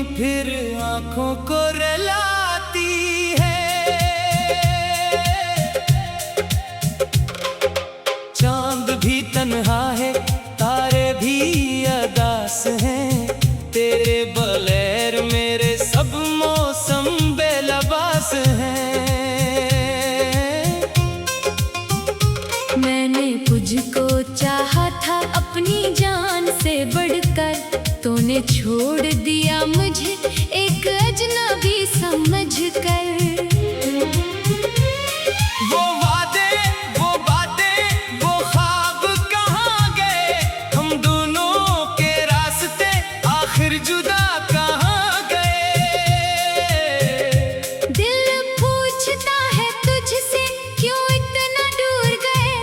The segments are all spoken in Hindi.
फिर आंखों को रुलाती है। चांद भी तन्हा है, तारे भी अदास हैं, तेरे बगैर मेरे सब मौसम बेलबास हैं। मैंने तुझको चाहा था अपनी जान से बढ़कर, तूने छोड़ दिया मुझे एक अजनबी समझकर। वो वादे, वो बातें, वो ख्वाब कहाँ गए, हम दोनों के रास्ते आखिर जुदा कहाँ गए। दिल पूछता है तुझसे क्यों इतना दूर गए,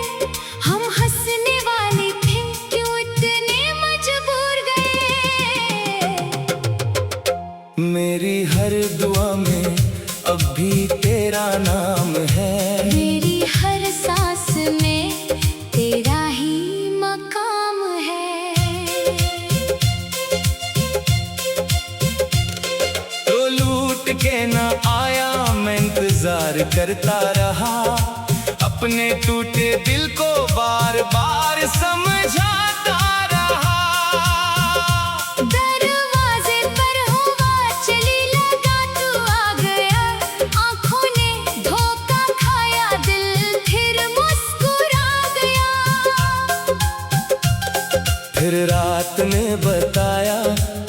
हम हंसने वाले थे क्यों इतने मजबूर गए। मेरी हर दुआ में अब भी तेरा नाम है, मेरी हर सांस में तेरा ही मकाम है। तो लूट के ना आया मैं इंतजार करता रहा, अपने टूटे दिल को बार बार समझाता रहा। दरवाजे पर हुआ चली लगा तू आ गया, आंखों ने धोखा खाया दिल फिर मुस्कुरा गया। फिर रात ने बताया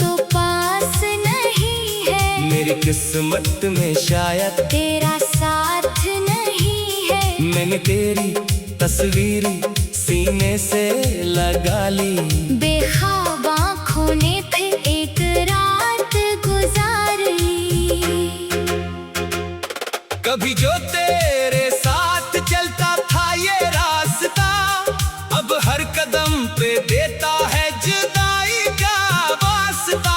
तो पास नहीं है, मेरी किस्मत में शायद तेरा साथ नहीं है। मैंने तेरी तस्वीर सीने से लगा ली, बेख्वाब आँखों ने फिर एक रात गुजारी। कभी जो तेरे साथ चलता था ये रास्ता, अब हर कदम पे देता है जुदाई का वास्ता।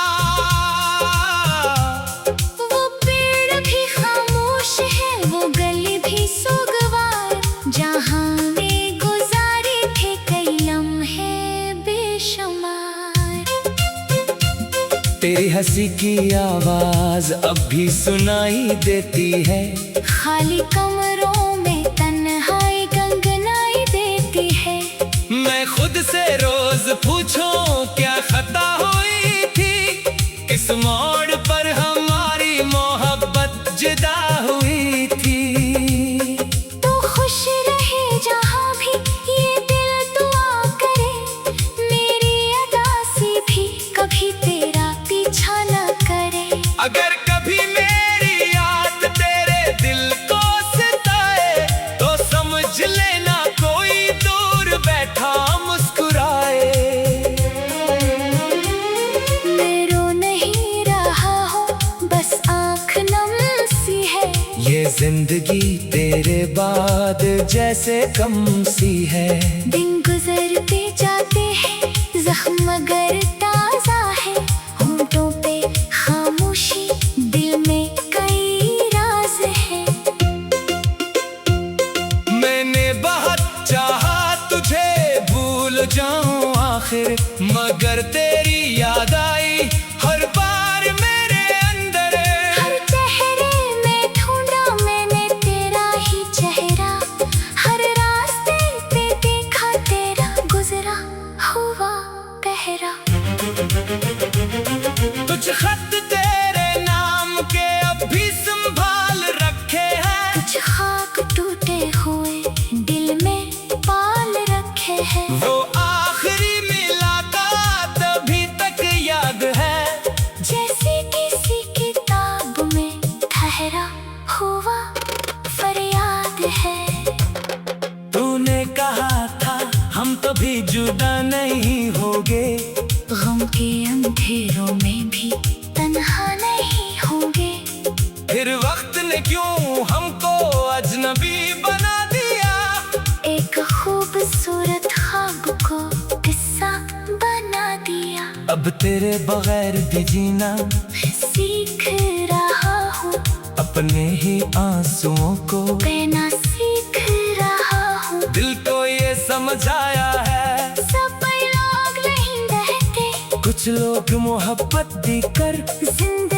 वो पेड़ भी खामोश है, वो गली भी सोगवार, जहाँ में गुजारे थे कई लम्हे बेशुमार। तेरी हंसी की आवाज अब भी सुनाई देती है, खाली कमरों में तन्हाई गंगनाई देती है। मैं खुद से रोज पूछूं क्या खता हुई थी, इस मोड़ पर हमारी मोहब्बत जुदा हुई थी। तू खुश रहे जहाँ भी ये दिल दुआ करे, मेरी अदासी भी कभी तेरा पीछा न करे। अगर कभी मेरी याद तेरे दिल को सताए, तो समझ लेना कोई दूर बैठा मुस्कुराए। मैं रो नहीं रहा हूँ, बस आँख नम सी है। ये जिंदगी तेरे बाद जैसे कम सी है। दिन गुजरते जाते हैं, जख्म मगर ताजा है। होंठों पे खामोशी, दिल में कई राज है। मैंने बहुत चाहा तुझे भूल जाऊं आखिर, मगर तेरी याद आई हर बार मेरे अंदर। हर चेहरे में ढूंढा मैंने तेरा ही चेहरा, हर रास्ते पे देखा तेरा गुजरा हुआ पहरा। कुछ खत तेरे नाम के अब भी संभाल रखे हैं, कुछ खाक टूटे हुए दिल में पाल रखे हैं। वो आखिरी मुलाकात अभी तक याद है, जैसे किसी किताब में ठहरा हुआ फरियाद है। तूने कहा था हम कभी जुदा नहीं होंगे, गम के अंधेरों में भी तन्हा नहीं होंगे। फिर वक्त ने क्यों हमको अजनबी बना दिया, एक खूबसूरत ख्वाब को किस्सा बना दिया। अब तेरे बगैर भी जीना सीख रहा हूँ, अपने ही आंसुओं को कहना सीख रहा हूँ। दिल को ये समझाया है, सब लोग नहीं रहते, कुछ लोग मोहब्बत देकर जिंदगी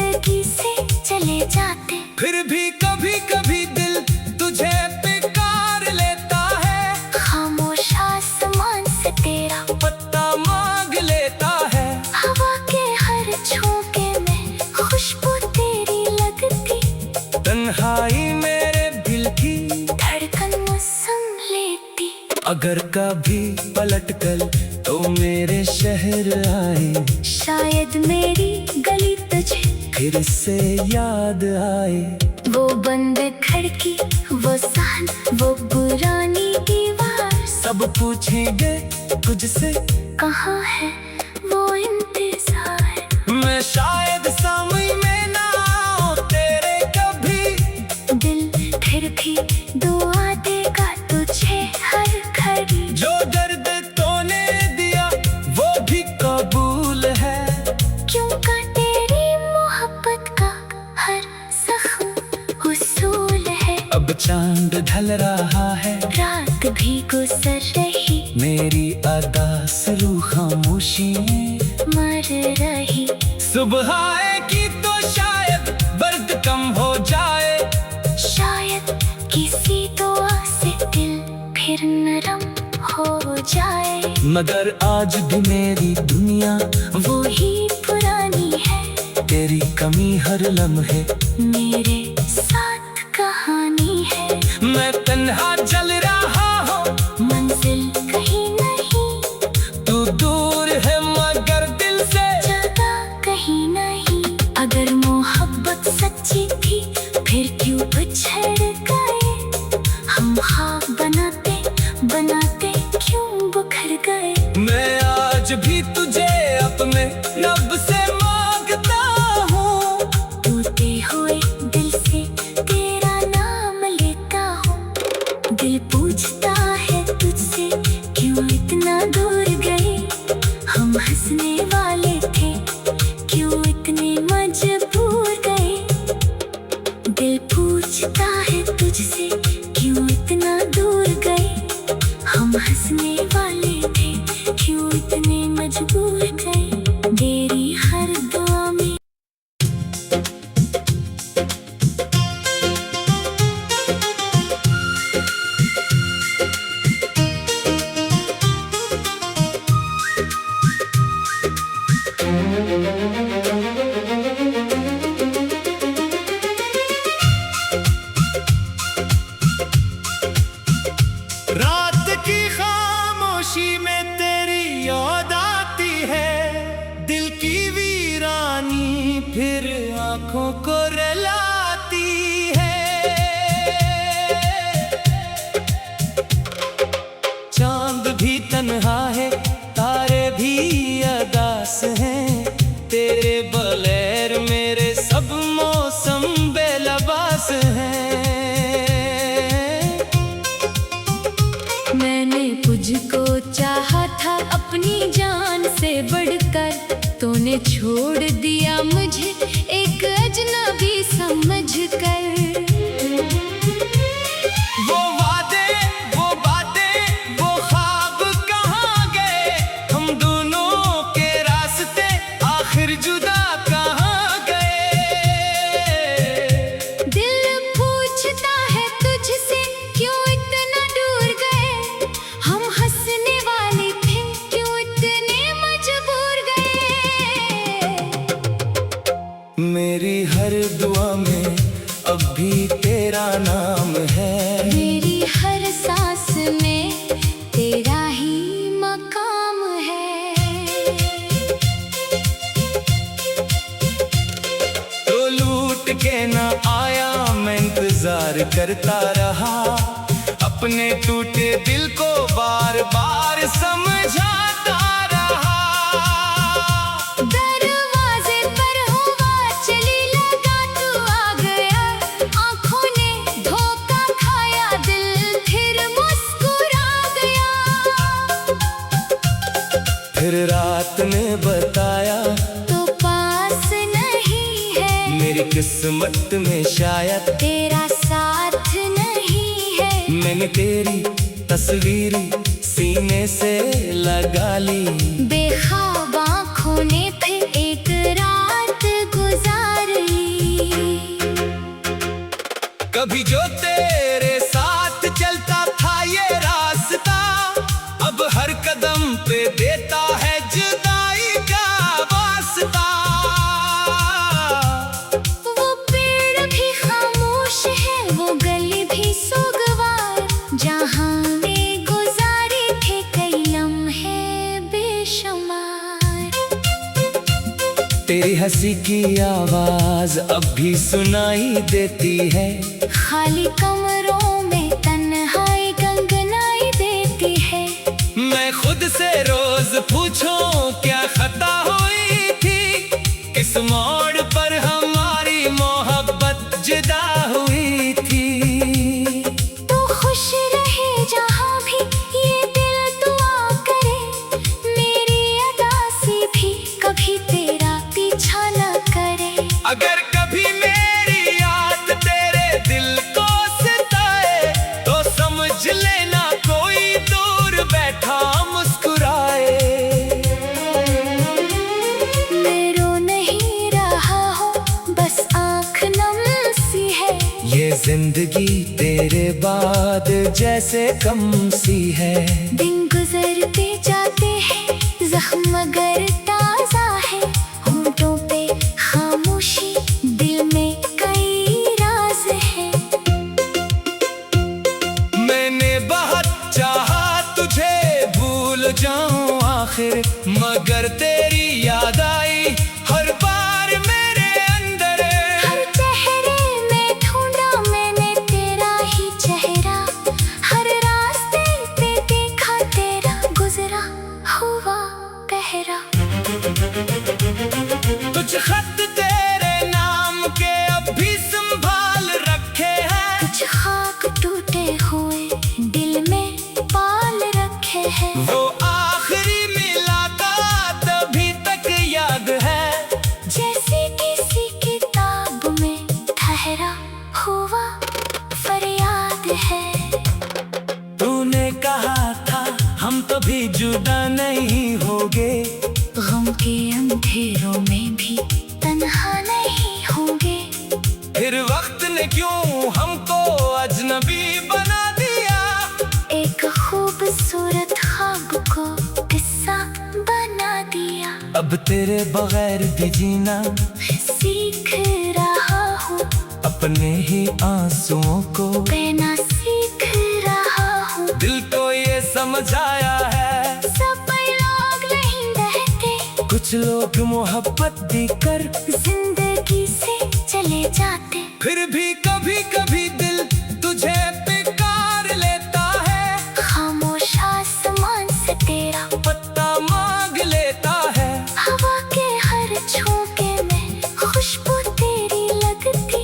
जाते। फिर भी कभी कभी दिल तुझे पुकार लेता है, खामोश आसमान से तेरा पत्ता मांग लेता है। हवा के हर झोंके में खुशबू तेरी लगती, तन्हाई मेरे दिल की धड़कन मौसम लेती। अगर कभी पलट कर तो मेरे शहर आए, शायद मेरी गली तुझे फिर से याद आए। वो बंद खिड़की, वो सहन, वो पुरानी दीवार, सब पूछेंगे तुझसे कहाँ है वो इंतजार। मैं शायद समय में ना आऊं तेरे कभी, दिल फिर भी दुआ देगा तुझे हर घड़ी। जो दर्द तूने दिया वो भी कबूल है, क्योंकि तेरी मोहब्बत का हर जख्म हुसूल है। अब चांद ढल रहा है, रात भी गुजर रही, मेरी अदास रूह खामोशी में मर रही। सुबह आएगी तो शायद दर्द कम हो जाए, शायद किसी दुआ से दिल फिर नरम हो जाए। मगर आज भी मेरी दुनिया वो ही पुरानी है, तेरी कमी हर लम्हे मेरे साथ कहानी है। मैं तन्हा चल रहा हूँ, मंजिल कहीं नहीं, तू दूर है मगर दिल से ज्यादा कहीं नहीं। अगर मोहब्बत सच्ची थी फिर क्यों बिछड़ गए, हम ख्वाब बनाते बनाते क्यों बिखर गए। मैं आज भी तुझे अपने रब से मांगता हूँ, टूटे हुए दिल से तेरा नाम लेता हूँ। दिल पूछता है तुझसे क्यों इतना दूर गए, हम हंसने वाले थे क्यों इतने मजबूर गए। दिल पूछता है तुझसे क्यों इतना दूर गए, हम हंसने वाले थे क्यों इतने मजबूर गए। तेरी हर दुआ में रात की खामोशी में तेरी याद आती है, दिल की वीरानी फिर आंखों को रुलाती है। चांद भी तन्हा है, तारे भी अदास हैं, तेरे बगैर मेरे सब मौसम बेलबास हैं। मैंने तुझको चाहा था अपनी जान से बढ़कर, तूने छोड़ दिया मुझे एक अजनबी समझकर। वो वादे, वो बातें, वो ख्वाब कहाँ गए, हम दोनों के रास्ते आखिर जुदा कहाँ गए। दिल पूछता है तुझसे क्यों इतना दूर गए, हम हंसने वाले थे क्यों इतने मजबूर गए। मेरी हर दुआ में अब भी तेरा नाम है, मेरी हर सांस में तेरा ही मकाम है। तो लूट के ना आया मैं इंतजार करता रहा, अपने टूटे दिल को बार बार समझाता रहा। दरवाजे पर हुआ चली लगा तू आ गया, आंखों ने धोखा खाया दिल फिर मुस्कुरा गया। फिर रात ने बताया तो पास नहीं है, मेरी किस्मत में शायद तेरा साथ नहीं है। मैंने तेरी तस्वीर सीने से लगा ली, बेख्वाब आँखों ने फिर एक रात गुजारी। कभी जो तेरे साथ चलता था ये रास्ता, अब हर कदम पे देता है जुदाई का वास्ता। वो पेड़ भी खामोश है, वो गली भी सोगवार, जहाँ में गुजारे थे कई लम्हे बेशुमार। तेरी हंसी की आवाज अब भी सुनाई देती है, खाली कमरों में तन्हाई गंगनाई देती है। मैं खुद से रोज पूछूं क्या खता हुई थी, किस मोड़ पर हमारी मोहब्बत जुदा हुई थी। तू खुश रहे जहाँ भी ये दिल दुआ करे, मेरी अदासी भी कभी तेरा पीछा न करे। अगर कभी मेरी याद तेरे दिल को सताए, तो समझ लेना कोई दूर बैठा मुस्कुराए। मैं रो नहीं रहा हूँ, बस आँख नम सी है। ये जिंदगी तेरे बाद जैसे कम सी है। दिन गुजरते जाते हैं, जख्म मगर ताजा है। होंठों पे खामोशी, दिल में कई राज है। मैंने बहुत चाहा तुझे भूल जाऊं आखिर, मगर तेरी याद आई हर बार मेरे अंदर। हर चेहरे में ढूंढा मैंने तेरा ही चेहरा, हर रास्ते पे देखा तेरा गुजरा हुआ पहरा। कुछ खत तेरे नाम के अब भी संभाल रखे हैं, कुछ खाक टूटे हुए दिल में पाल रखे हैं। वो आखिरी मुलाकात अभी तक याद है, जैसे किसी किताब में ठहरा हुआ फरियाद है। तूने कहा था हम कभी जुदा नहीं होंगे, गम के अंधेरों में भी तन्हा नहीं होंगे। फिर वक्त ने क्यों हमको अजनबी बना दिया, एक खूबसूरत ख्वाब को किस्सा बना दिया। अब तेरे बगैर भी जीना सीख रहा हूँ, अपने ही आंसुओं को कहना सीख रहा हूँ। दिल को ये समझाया है, सब लोग नहीं रहते, कुछ लोग मोहब्बत देकर जिंदगी से चले जाते। फिर भी कभी कभी दिल तुझे पुकार लेता है, खामोश आसमान से तेरा पत्ता मांग लेता है। हवा के हर झोंके में खुशबू तेरी लगती,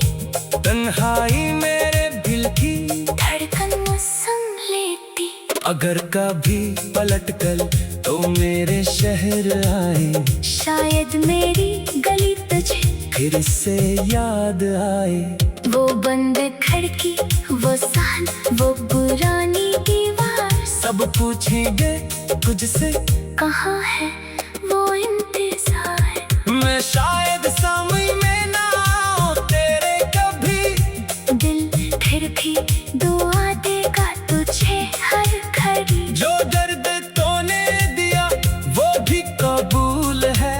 तन्हाई मेरे दिल की धड़कन सुन लेती। अगर कभी पलट कर तो मेरे शहर आए, शायद मेरी गली तुझे फिर से याद आए। वो बंद खिड़की, वो सहन, वो पुरानी दीवार, सब पूछेंगे तुझसे कहाँ है वो इंतजार। मैं शायद समय में ना आऊं तेरे कभी, दिल फिर भी दुआ देगा तुझे हर घड़ी। जो दर्द तूने दिया वो भी कबूल है,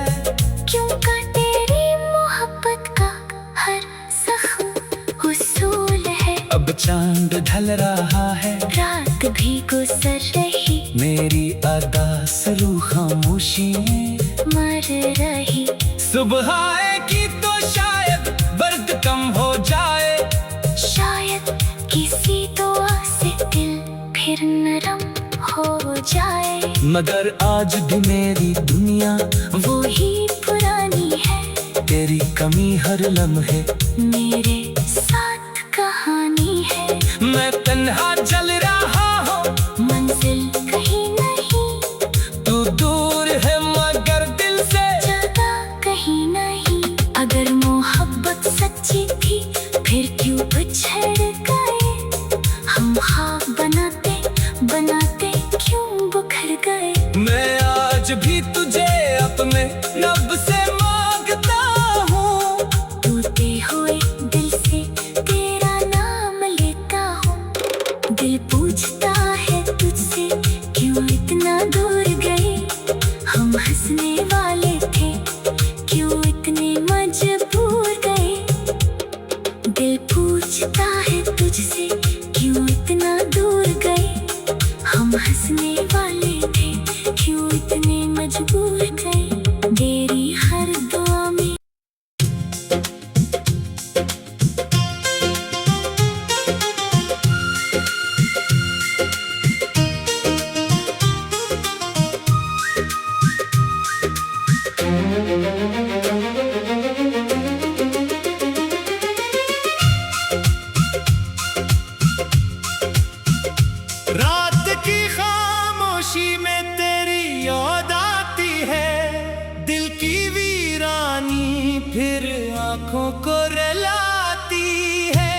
क्योंकि तेरी मोहब्बत का हर जख्म हुसूल है। अब चांद ढल रहा है, रात भी गुजर रही, मेरी अदा सरू खामोशी में मर रही। सुबह आएगी तो शायद बर्द कम हो जाए, शायद किसी दुआ से दिल फिर नरम हो जाए। मगर आज भी मेरी दुनिया वो ही पुरानी है, तेरी कमी हर लम्हे मेरे साथ कहानी है। मैं तन्हा चल रहा हूँ, मंजिल कहीं नहीं, तू दूर है मगर दिल से ज्यादा कहीं नहीं। अगर मोहब्बत सच्ची थी फिर क्यों बिछड़ गए, हम ख्वाब बनाते बनाते क्यों बिखर गए। मैं आज भी तुझे अपने रब से मांगता हूँ, टूटे हुए दिल से तेरा नाम आंखों को रुलाती है।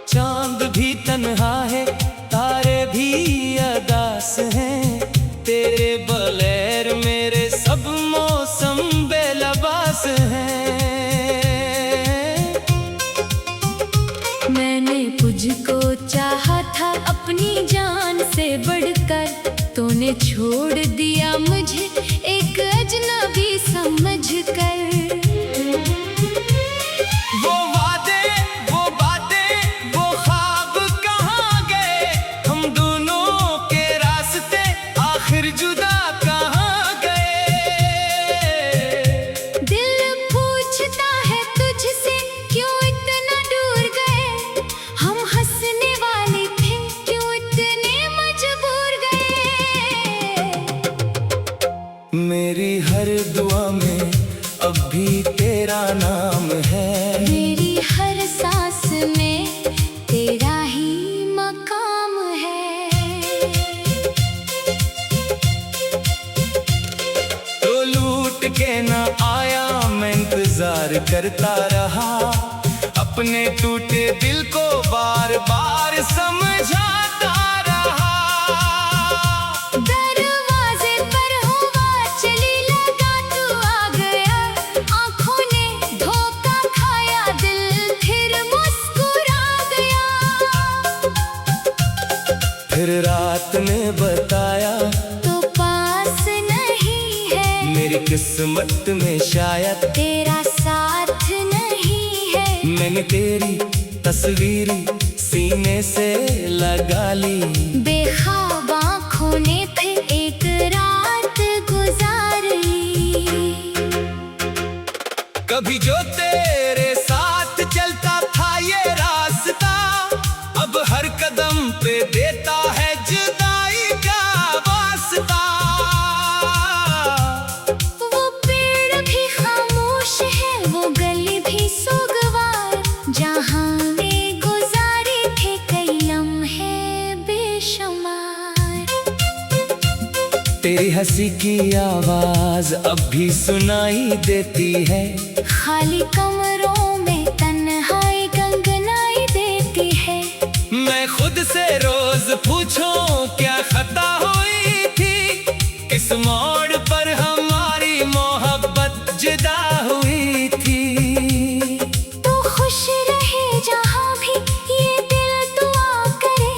चांद भी तन्हा है, तारे भी अदास हैं, तेरे बगैर मेरे सब मौसम बेलबास हैं। मैंने तुझको चाहा था अपनी जान से बढ़कर, तूने छोड़ दिया मुझे एक अजनबी समझकर। वो वादे, वो बातें, वो ख्वाब कहाँ गए, हम दोनों के रास्ते आखिर जुदा कहाँ गए। दिल पूछता है तुझसे क्यों इतना दूर गए, हम हंसने वाले थे क्यों इतने मजबूर गए। मेरी हर दुआ में अब भी तेरा नाम है, मेरी हर सांस में तेरा ही मकाम है। तो लूट के ना आया मैं इंतजार करता रहा, अपने टूटे दिल को बार बार समझाता रहा। दरवाजे पर हुआ चली लगा तू आ गया, आंखों ने धोखा खाया दिल फिर मुस्कुरा गया। फिर रात ने बताया तो पास नहीं है, मेरी किस्मत में शायद तेरा साथ नहीं है। मैंने तेरी तस्वीर सीने से लगा ली, बेख्वाब आँखों ने फिर एक रात गुजारी। कभी जो तेरे साथ चलता था ये रास्ता, अब हर कदम पे देता है जुदाई का वास्ता। वो पेड़ भी खामोश है, वो गली भी सोगवार, जहाँ में गुजारे थे कई लम्हे बेशुमार। तेरी हंसी की आवाज अब भी सुनाई देती है, खाली कमरों में तन्हाई गंगनाई देती है। मैं खुद से रोज पूछूं क्या खता हुई थी, किस मोड़ पर हमारी मोहब्बत जुदा हुई थी। तू खुश रहे जहाँ भी ये दिल दुआ करे,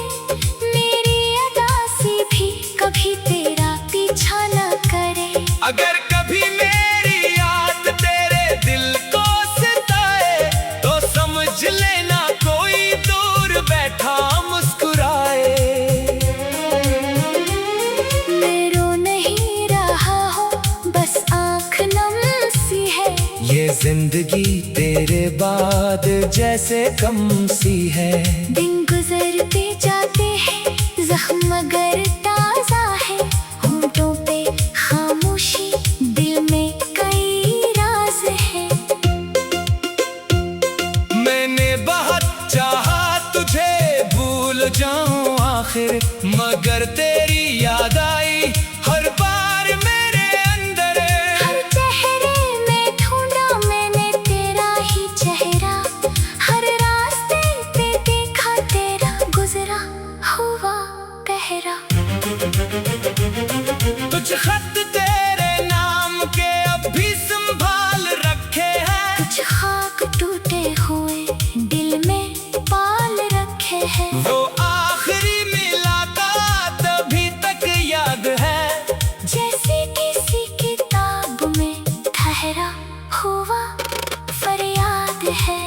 मेरी अदासी भी कभी तेरा पीछा न करे। अगर कभी मेरी याद तेरे दिल को सताए, तो समझ लेना कोई दूर बैठा मुस्कुराए। मैं रो नहीं रहा हूँ, बस आँख नम सी है। ये जिंदगी तेरे बाद जैसे कम सी है। दिन गुजरते जाते हैं, जख्म मगर ताजा है। होंठों पे खामोशी, दिल में कई राज है। मैंने बहुत चाहा तुझे भूल जाऊं आखिर, मगर तेरी याद आई हर बार मेरे अंदर। हर चेहरे में ढूंढा मैंने तेरा ही चेहरा, हर रास्ते पे देखा तेरा गुजरा हुआ पहरा। कुछ खत तेरे नाम के अब भी संभाल रखे हैं, कुछ खाक टूटे हुए दिल में पाल रखे हैं। वो आखिरी मुलाकात अभी तक याद है, जैसे किसी किताब में ठहरा हुआ फरियाद है।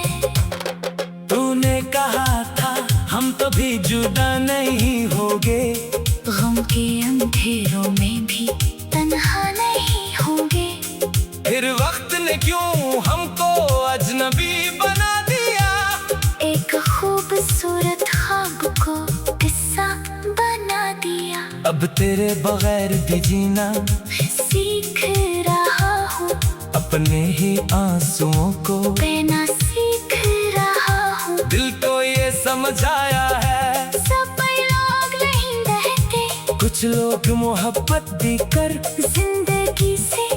तूने कहा था हम कभी जुदा नहीं होंगे, गम के अंधेरों में भी तन्हा नहीं होंगे। फिर वक्त ने क्यों हमको अजनबी बना दिया, एक खूबसूरत ख्वाब को किस्सा बना दिया। अब तेरे बगैर भी जीना सीख रहा हूँ, अपने ही आंसुओं को कहना सीख रहा हूँ। दिल को ये समझाया है, सब लोग नहीं रहते, कुछ लोग मोहब्बत भी कर जिंदगी से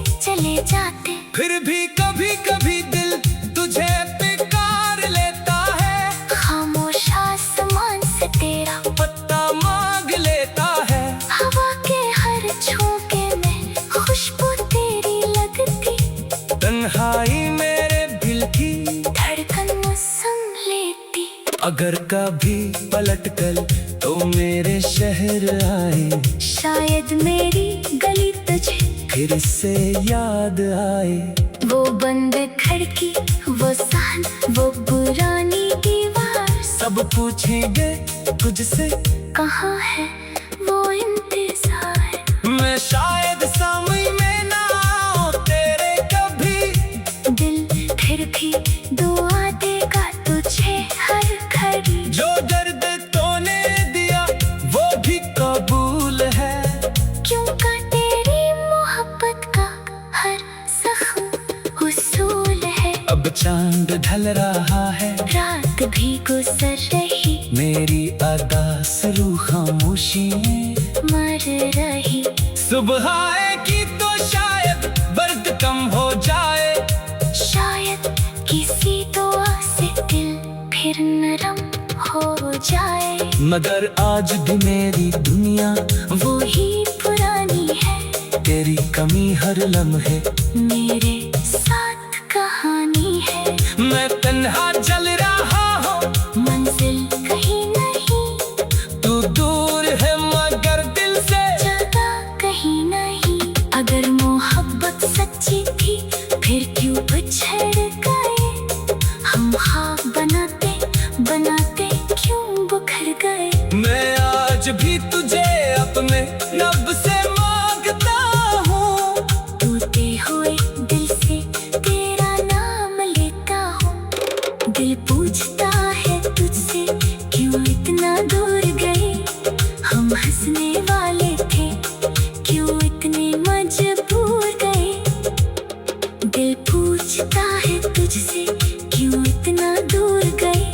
फिर भी कभी कभी दिल तुझे पुकार लेता है। खामोश आसमान से तेरा पत्ता मांग लेता है। हवा के हर झोंके में खुशबू तेरी लगती। तन्हाई मेरे दिल की धड़कन संग लेती। अगर कभी पलट कर तो मेरे शहर आए, शायद मेरी गली तुझे फिर से याद आए। वो बंद खिड़की, वो सहन, वो पुरानी दीवार, सब पूछेंगे तुझसे कहाँ है वो इंतजार। मैं शायद समय में ना आऊं तेरे कभी। दिल फिर भी दुआ देगा तुझे हर घड़ी। जो दर्द तूने दिया वो भी कबूल है। क्योंकि तेरी मोहब्बत का हर जख्म हुसूल है। अब चांद ढल रहा है, रात भी गुजर रही, मेरी अदास रूह खामोशी में मर रही। सुबह आएगी तो शायद बर्द कम हो जाए। शायद किसी दुआ से दिल फिर नरम हो जाए। मगर आज भी मेरी दुनिया वो ही पुरानी है। तेरी कमी हर लम्हे मेरे साथ कहानी है। मैं तन्हा जल रहा हूँ, मंजिल कहीं नहीं, तू दूर है मगर दिल से जगह कहीं नहीं। अगर मोहब्बत सच्ची थी फिर क्यों बिछड़ गए। हम ख्वाब बनाते बनाते क्यों बिखर गए। मैं आज भी तुझे अपने रब से मांगता हूँ। टूटे हुए दिल से तेरा नाम लेता हूँ। दिल पूछता है तुझसे क्यों इतना दूर गए। हम हंसने वाले थे क्यों इतने मजबूर गए। दिल पूछता है तुझसे क्यों इतना दूर गए।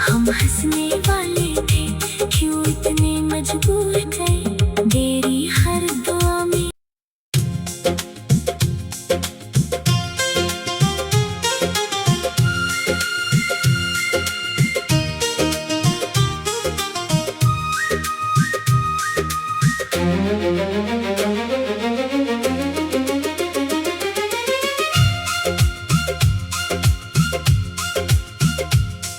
हम हंसने वाले थे क्यों इतने मजबूर गए। तेरी हर दुआ में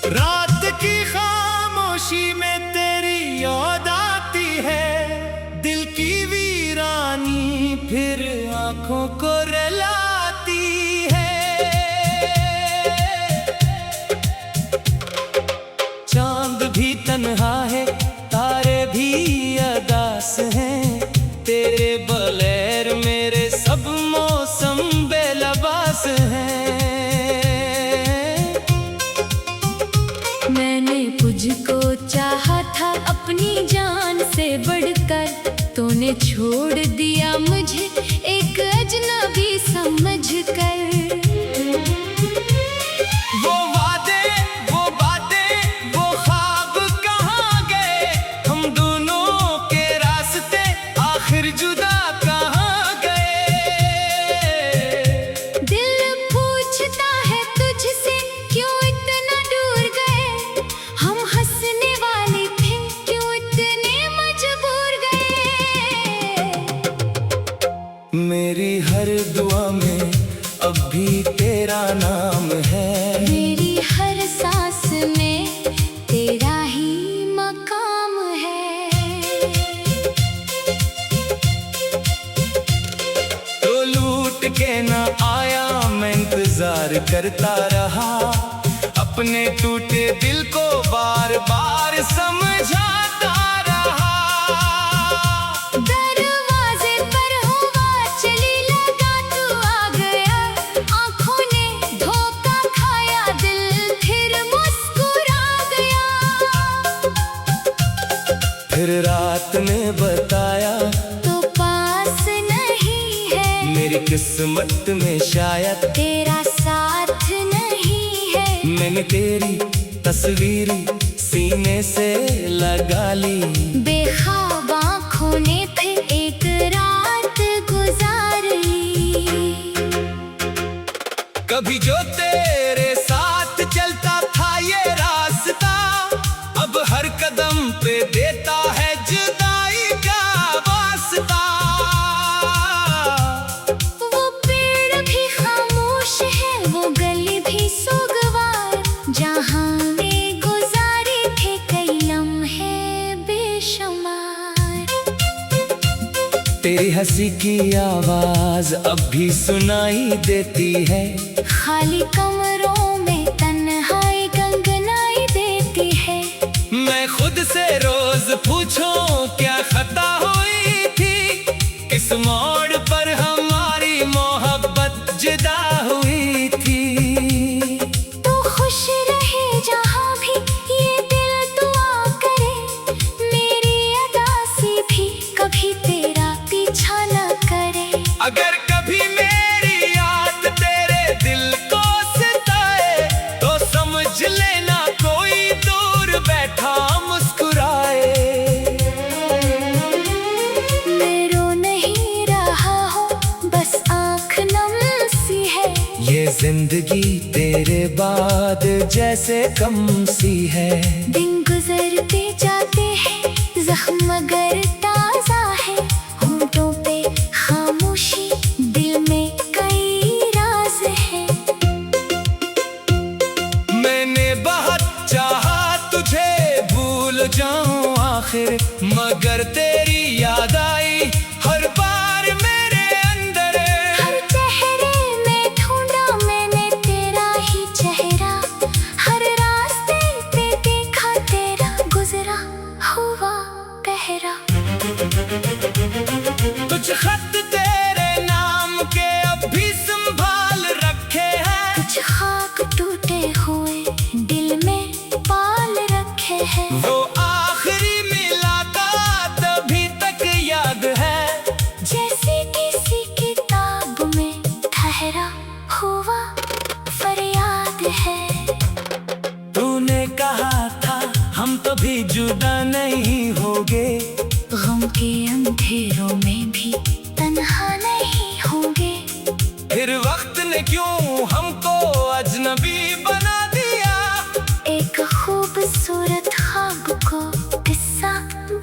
रात की खामोशी में तेरी याद आती है। दिल की वीरानी फिर आंखों को रुलाती है। चांद भी तन्हा है, तारे भी अदास हैं। तेरे बगैर मेरे सब मौसम बेलबास हैं। मैंने तुझको चाहा था अपनी जान से बढ़कर। तूने छोड़ दिया मुझे एक अजनबी समझकर। वो वादे, वो बातें, वो ख्वाब कहाँ गए। हम दोनों के रास्ते आखिर जुदा कहाँ गए। दिल पूछता है तुझसे क्यों इतना दूर गए। हम हंसने वाले थे क्यों इतने मजबूर गए। मेरी हर दुआ में अब भी तेरा नाम है। मेरी हर सांस में तेरा ही मकाम है। तो लूट के ना आया मैं इंतजार करता रहा। अपने टूटे दिल को बार बार समझाता रहा। दरवाजे पर हवा चली लगा तू आ गया। आँखों ने धोखा खाया, दिल फिर मुस्कुरा गया। फिर रात ने बताया तो पास नहीं है, मेरी किस्मत में शायद तेरा साथ नहीं है। मैंने तेरी तस्वीर सीने से लगा ली। बेख्वाब आँखों ने फिर एक रात गुजार ली। कभी जो तेरे साथ चलता था ये रास्ता, अब हर कदम पे देता है जुदाई का वास्ता। वो पेड़ भी खामोश है, वो गली भी सोगवार, जहाँ में गुजारे थे कई लम्हे बेशुमार। तेरी हंसी की आवाज अब भी सुनाई देती है, खाली कमरों में तन्हाई गंगनाई देती है। मैं खुद से रोज पूछूं क्या खता हुई थी, किस मोड़ पर हमारी मोहब्बत जुदा हुई थी। तू खुश रहे जहाँ भी ये दिल दुआ करे, मेरी अदासी भी कभी तेरा पीछा न करे। अगर कभी मेरी याद तेरे दिल को सताए, तो समझ लेना कोई दूर बैठा मुस्कुराए। मैं रो नहीं रहा हूँ, बस आँख नम सी है। ये जिंदगी तेरे बाद जैसे कम सी है। दिन गुजरते जाते हैं, जख्म मगर ताजा है। होंठों पे खामोशी, दिल में कई राज है। मैंने बहुत चाहा तुझे भूल जाऊं आखिर, मगर तेरी याद आई हर बार मेरे अंदर। हर चेहरे में ढूंढा मैंने तेरा ही चेहरा, हर रास्ते पे देखा तेरा गुजरा हुआ पहरा। कुछ खत तेरे नाम के अब भी संभाल रखे हैं, कुछ खाक टूटे हुए दिल में पाल रखे हैं। वो आखिरी मुलाकात अभी तक याद है, जैसे किसी किताब में ठहरा हुआ फरियाद है। तूने कहा था हम कभी जुदा नहीं होंगे, गम के अंधेरों में भी तन्हा नहीं होंगे। फिर वक्त ने क्यों हमको अजनबी बना दिया, एक खूबसूरत ख्वाब को किस्सा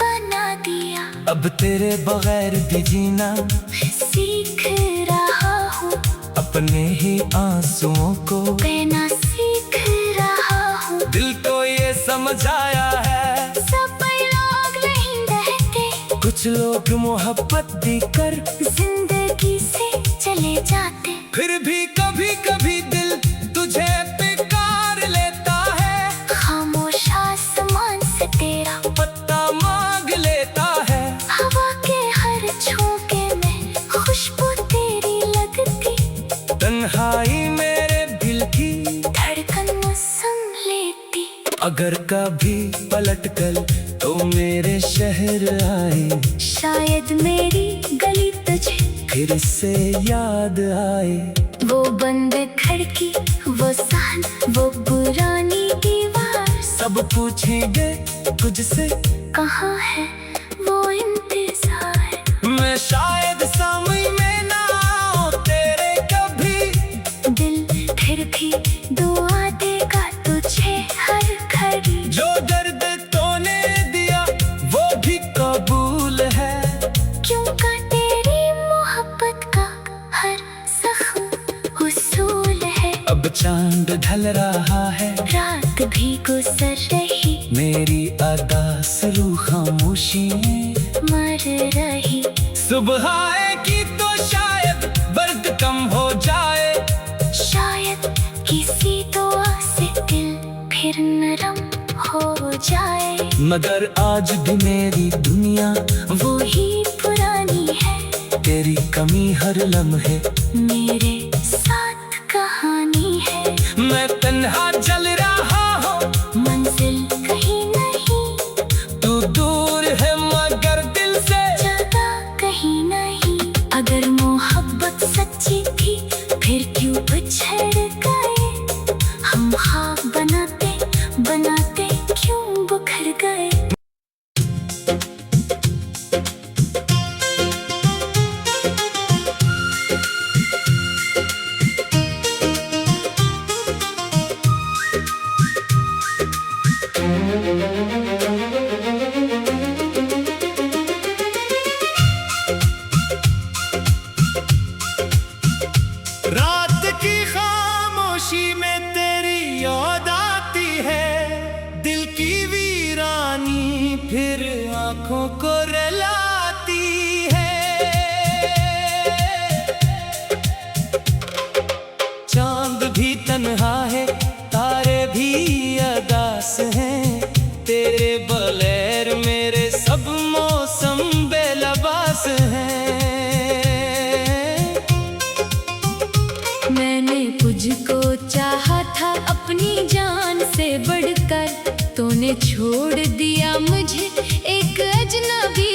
बना दिया। अब तेरे बगैर भी जीना सीख रहा हूँ, अपने ही आंसुओं को कहना सीख रहा हूँ। दिल को ये समझ आया है, सब लोग नहीं रहते, कुछ लोग मोहब्बत देकर जिंदगी से चले जाते। फिर भी कभी कभी दिल तुझे पुकार लेता है, खामोश आसमान से तेरा पत्ता मांग लेता है। हवा के हर झोंके में खुशबू तेरी लगती, तन्हाई मेरे दिल की धड़कन संग लेती। अगर कभी पलट कर तो मेरे शहर आए, शायद मेरी गली तुझे फिर से याद आए। वो बंद खिड़की, वो सान, वो पुरानी दीवार, सब पूछेंगे तुझसे कहाँ है वो इंतजार। मैं शायद समय में ना आऊं तेरे कभी, दिल फिर भी दुआ देगा तुझे हर घड़ी। जो दर्द तूने दिया वो भी कबूल है, क्यों का तेरी मोहब्बत का हर जख्म हुसूल है। अब चांद ढल रहा है, रात भी गुजर रही, मेरी अदा सरू खामोशी में मर रही। सुबह आएगी तो शायद बर्द कम हो जाए, शायद किसी दुआ से दिल फिर नरम हो जाए। मगर आज भी मेरी दुनिया वो ही पुरानी है, तेरी कमी हर लम्हे मेरे साथ कहानी है। मैं तन्हा जल रहा हूँ, मंजिल कहीं नहीं, तू दूर है मगर दिल से ज्यादा कहीं नहीं। अगर मोहब्बत सच्ची थी फिर क्यों बिछड़ गए, हम ख्वाब बनाते बनाते क्यों बिखर गए। रात की खामोशी में तेरी याद आती है, दिल की वीरानी फिर आंखों को रुलाती है। चांद भी तन्हा है, तारे भी अदास हैं, तेरे बगैर मेरे सब मौसम बेलबास हैं। मैंने तुझको चाहा था अपनी जान से बढ़कर, तूने छोड़ दिया मुझे एक अजनबी